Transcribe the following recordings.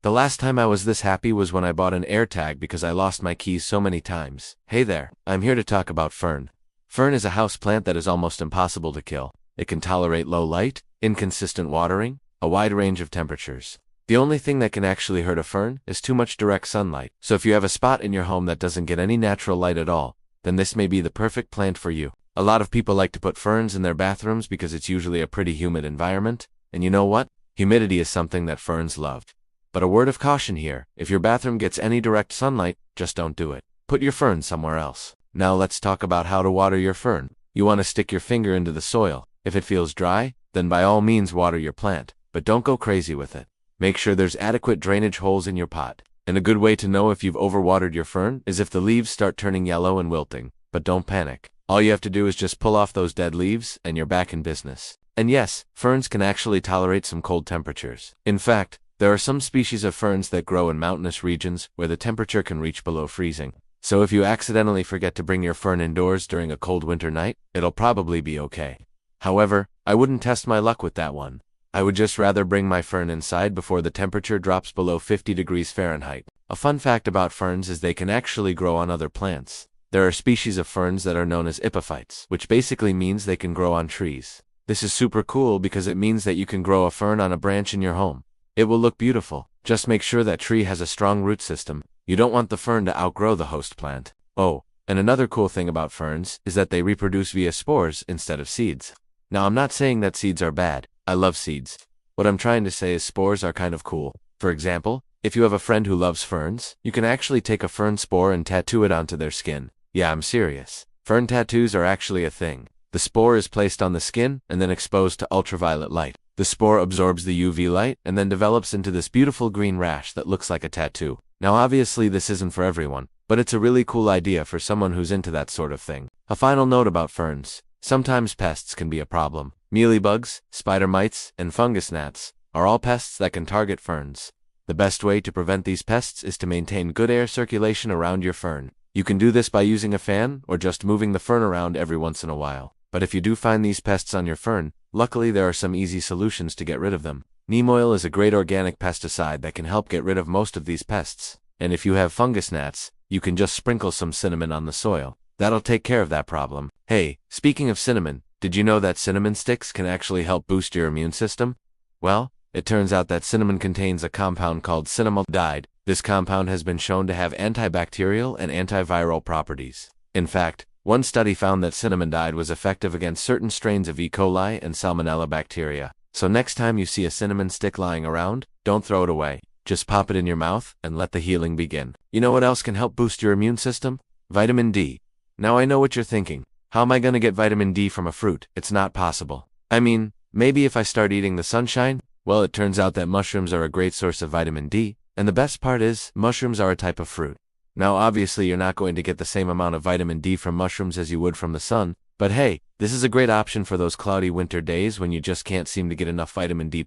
The last time I was this happy was when I bought an AirTag because I lost my keys so many times. Hey there, I'm here to talk about Fern. Fern is a house plant that is almost impossible to kill. It can tolerate low light, inconsistent watering, a wide range of temperatures. The only thing that can actually hurt a fern is too much direct sunlight. So if you have a spot in your home that doesn't get any natural light at all, then this may be the perfect plant for you. A lot of people like to put ferns in their bathrooms because it's usually a pretty humid environment, and you know what? Humidity is something that ferns love. But a word of caution here, if your bathroom gets any direct sunlight, just don't do it. Put your fern somewhere else. Now let's talk about how to water your fern. You want to stick your finger into the soil. If it feels dry, then by all means water your plant, but don't go crazy with it. Make sure there's adequate drainage holes in your pot. And a good way to know if you've overwatered your fern is if the leaves start turning yellow and wilting. But don't panic. All you have to do is just pull off those dead leaves and you're back in business. And yes, ferns can actually tolerate some cold temperatures. In fact, there are some species of ferns that grow in mountainous regions where the temperature can reach below freezing. So if you accidentally forget to bring your fern indoors during a cold winter night, it'll probably be okay. However, I wouldn't test my luck with that one. I would just rather bring my fern inside before the temperature drops below 50 degrees Fahrenheit. A fun fact about ferns is they can actually grow on other plants. There are species of ferns that are known as epiphytes, which basically means they can grow on trees. This is super cool because it means that you can grow a fern on a branch in your home. It will look beautiful. Just make sure that tree has a strong root system. You don't want the fern to outgrow the host plant. Oh, and another cool thing about ferns is that they reproduce via spores instead of seeds. Now I'm not saying that seeds are bad. I love seeds. What I'm trying to say is spores are kind of cool. For example, if you have a friend who loves ferns, you can actually take a fern spore and tattoo it onto their skin. Yeah, I'm serious. Fern tattoos are actually a thing. The spore is placed on the skin and then exposed to ultraviolet light. The spore absorbs the UV light and then develops into this beautiful green rash that looks like a tattoo. Now obviously this isn't for everyone, but it's a really cool idea for someone who's into that sort of thing. A final note about ferns. Sometimes pests can be a problem. Mealybugs, spider mites, and fungus gnats are all pests that can target ferns. The best way to prevent these pests is to maintain good air circulation around your fern. You can do this by using a fan or just moving the fern around every once in a while. But if you do find these pests on your fern, luckily there are some easy solutions to get rid of them. Neem oil is a great organic pesticide that can help get rid of most of these pests. And if you have fungus gnats, you can just sprinkle some cinnamon on the soil. That'll take care of that problem. Hey, speaking of cinnamon, did you know that cinnamon sticks can actually help boost your immune system? Well, it turns out that cinnamon contains a compound called cinnamaldehyde. This compound has been shown to have antibacterial and antiviral properties. In fact, one study found that cinnamaldehyde was effective against certain strains of E. coli and Salmonella bacteria. So next time you see a cinnamon stick lying around, don't throw it away. Just pop it in your mouth and let the healing begin. You know what else can help boost your immune system? Vitamin D. Now I know what you're thinking. How am I going to get vitamin D from a fruit? It's not possible. I mean, maybe if I start eating the sunshine? Well, it turns out that mushrooms are a great source of vitamin D, and the best part is, mushrooms are a type of fruit. Now obviously you're not going to get the same amount of vitamin D from mushrooms as you would from the sun, but hey, this is a great option for those cloudy winter days when you just can't seem to get enough vitamin D+.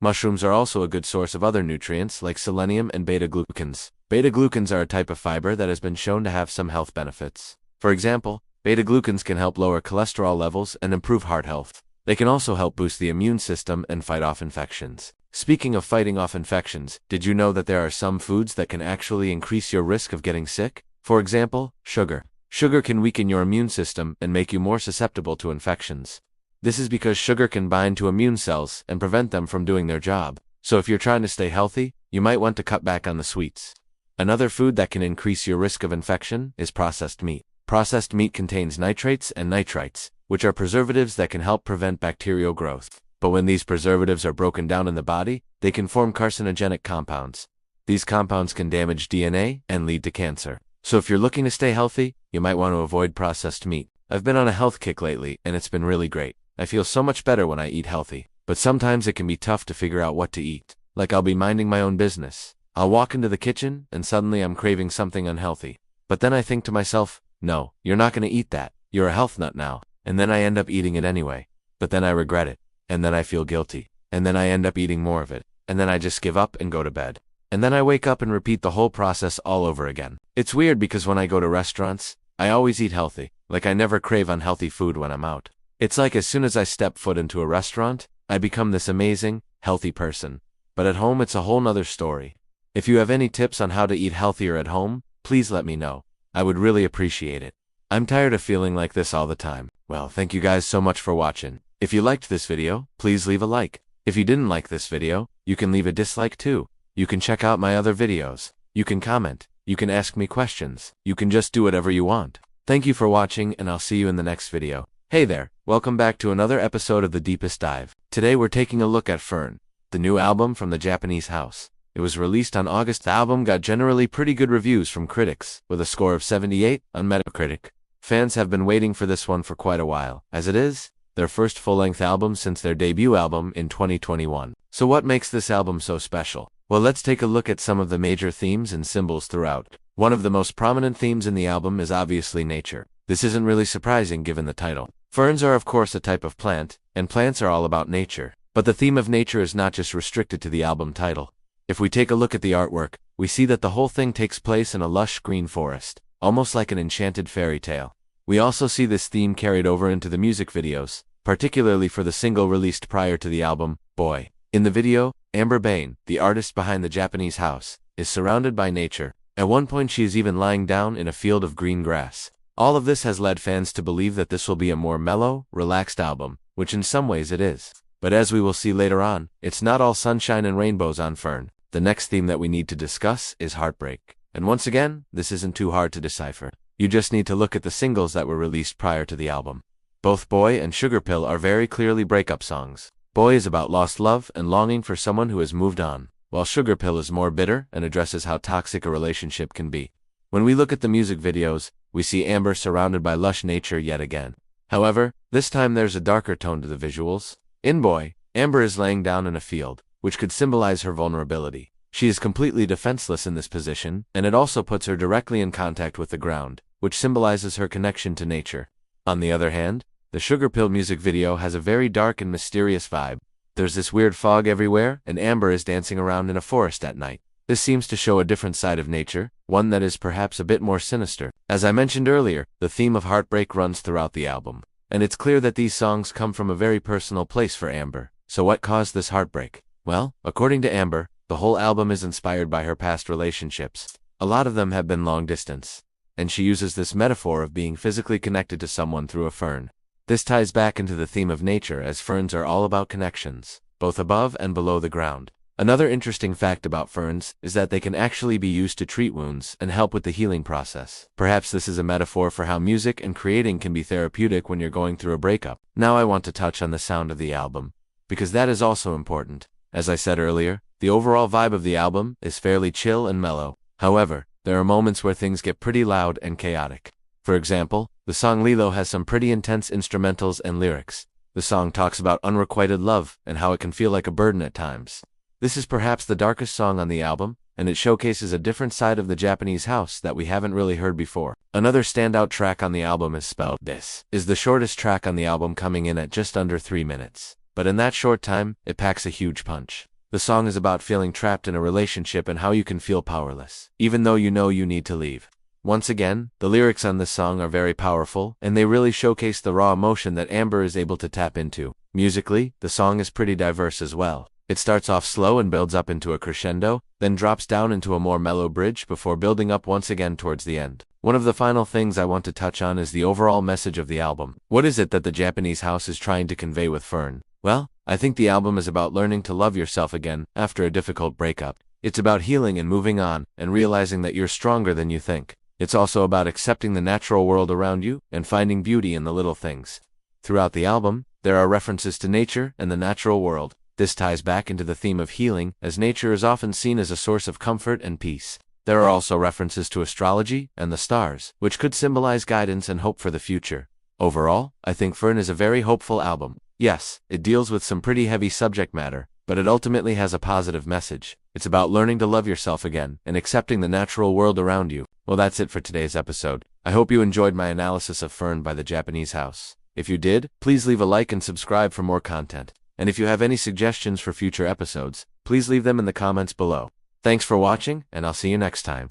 Mushrooms are also a good source of other nutrients like selenium and beta-glucans. Beta-glucans are a type of fiber that has been shown to have some health benefits. For example, beta-glucans can help lower cholesterol levels and improve heart health. They can also help boost the immune system and fight off infections. Speaking of fighting off infections, did you know that there are some foods that can actually increase your risk of getting sick? For example, sugar. Sugar can weaken your immune system and make you more susceptible to infections. This is because sugar can bind to immune cells and prevent them from doing their job. So if you're trying to stay healthy, you might want to cut back on the sweets. Another food that can increase your risk of infection is processed meat. Processed meat contains nitrates and nitrites, which are preservatives that can help prevent bacterial growth. But when these preservatives are broken down in the body, they can form carcinogenic compounds. These compounds can damage DNA and lead to cancer. So if you're looking to stay healthy, you might want to avoid processed meat. I've been on a health kick lately, and it's been really great. I feel so much better when I eat healthy. But sometimes it can be tough to figure out what to eat. Like I'll be minding my own business. I'll walk into the kitchen, and suddenly I'm craving something unhealthy. But then I think to myself, no, you're not going to eat that. You're a health nut now. And then I end up eating it anyway. But then I regret it. And then I feel guilty. And then I end up eating more of it. And then I just give up and go to bed. And then I wake up and repeat the whole process all over again. It's weird because when I go to restaurants, I always eat healthy. Like I never crave unhealthy food when I'm out. It's like as soon as I step foot into a restaurant, I become this amazing, healthy person. but at home it's a whole nother story. If you have any tips on how to eat healthier at home, please let me know. I would really appreciate it. I'm tired of feeling like this all the time. Well, thank you guys so much for watching. If you liked this video, please leave a like. If you didn't like this video, you can leave a dislike too. You can check out my other videos. You can comment. You can ask me questions. You can just do whatever you want. Thank you for watching, and I'll see you in the next video. Hey there, welcome back to another episode of The Deepest Dive. Today we're taking a look at Fern, the new album from the Japanese house. It was released on August. The album got generally pretty good reviews from critics, with a score of 78 on Metacritic. Fans have been waiting for this one for quite a while, as it is their first full-length album since their debut album in 2021. So what makes this album so special? Well, let's take a look at some of the major themes and symbols throughout. One of the most prominent themes in the album is obviously nature. This isn't really surprising given the title. Ferns are of course a type of plant, and plants are all about nature. But the theme of nature is not just restricted to the album title. If we take a look at the artwork, we see that the whole thing takes place in a lush green forest, almost like an enchanted fairy tale. We also see this theme carried over into the music videos, particularly for the single released prior to the album, Boy. In the video, Amber Bain, the artist behind the Japanese house, is surrounded by nature. At one point she is even lying down in a field of green grass. All of this has led fans to believe that this will be a more mellow, relaxed album, which in some ways it is. But as we will see later on, it's not all sunshine and rainbows on Fern. The next theme that we need to discuss is heartbreak. And once again, this isn't too hard to decipher. You just need to look at the singles that were released prior to the album. Both Boy and Sugar Pill are very clearly breakup songs. Boy is about lost love and longing for someone who has moved on, while Sugar Pill is more bitter and addresses how toxic a relationship can be. When we look at the music videos, we see Amber surrounded by lush nature yet again. However, this time there's a darker tone to the visuals. In Boy, Amber is laying down in a field, which could symbolize her vulnerability. She is completely defenseless in this position, and it also puts her directly in contact with the ground, which symbolizes her connection to nature. On the other hand, the Sugar Pill music video has a very dark and mysterious vibe. There's this weird fog everywhere, and Amber is dancing around in a forest at night. This seems to show a different side of nature, one that is perhaps a bit more sinister. As I mentioned earlier, the theme of heartbreak runs throughout the album. And it's clear that these songs come from a very personal place for Amber. So what caused this heartbreak? Well, according to Amber, the whole album is inspired by her past relationships. A lot of them have been long distance. And she uses this metaphor of being physically connected to someone through a fern. This ties back into the theme of nature, as ferns are all about connections, both above and below the ground. Another interesting fact about ferns is that they can actually be used to treat wounds and help with the healing process. Perhaps this is a metaphor for how music and creating can be therapeutic when you're going through a breakup. Now I want to touch on the sound of the album, because that is also important. As I said earlier, the overall vibe of the album is fairly chill and mellow. However, there are moments where things get pretty loud and chaotic. For example, the song Lilo has some pretty intense instrumentals and lyrics. The song talks about unrequited love and how it can feel like a burden at times. This is perhaps the darkest song on the album, and it showcases a different side of the Japanese house that we haven't really heard before. Another standout track on the album is Spelled. This is the shortest track on the album, coming in at just under 3 minutes. But in that short time, it packs a huge punch. The song is about feeling trapped in a relationship and how you can feel powerless, even though you know you need to leave. Once again, the lyrics on this song are very powerful, and they really showcase the raw emotion that Amber is able to tap into. Musically, the song is pretty diverse as well. It starts off slow and builds up into a crescendo, then drops down into a more mellow bridge before building up once again towards the end. One of the final things I want to touch on is the overall message of the album. What is it that the Japanese house is trying to convey with Fern? Well, I think the album is about learning to love yourself again after a difficult breakup. It's about healing and moving on, and realizing that you're stronger than you think. It's also about accepting the natural world around you and finding beauty in the little things. Throughout the album, there are references to nature and the natural world. This ties back into the theme of healing, as nature is often seen as a source of comfort and peace. There are also references to astrology and the stars, which could symbolize guidance and hope for the future. Overall, I think Fern is a very hopeful album. Yes, it deals with some pretty heavy subject matter, but it ultimately has a positive message. It's about learning to love yourself again and accepting the natural world around you. Well, that's it for today's episode. I hope you enjoyed my analysis of Fern by the Japanese house. If you did, please leave a like and subscribe for more content. And if you have any suggestions for future episodes, please leave them in the comments below. Thanks for watching, and I'll see you next time.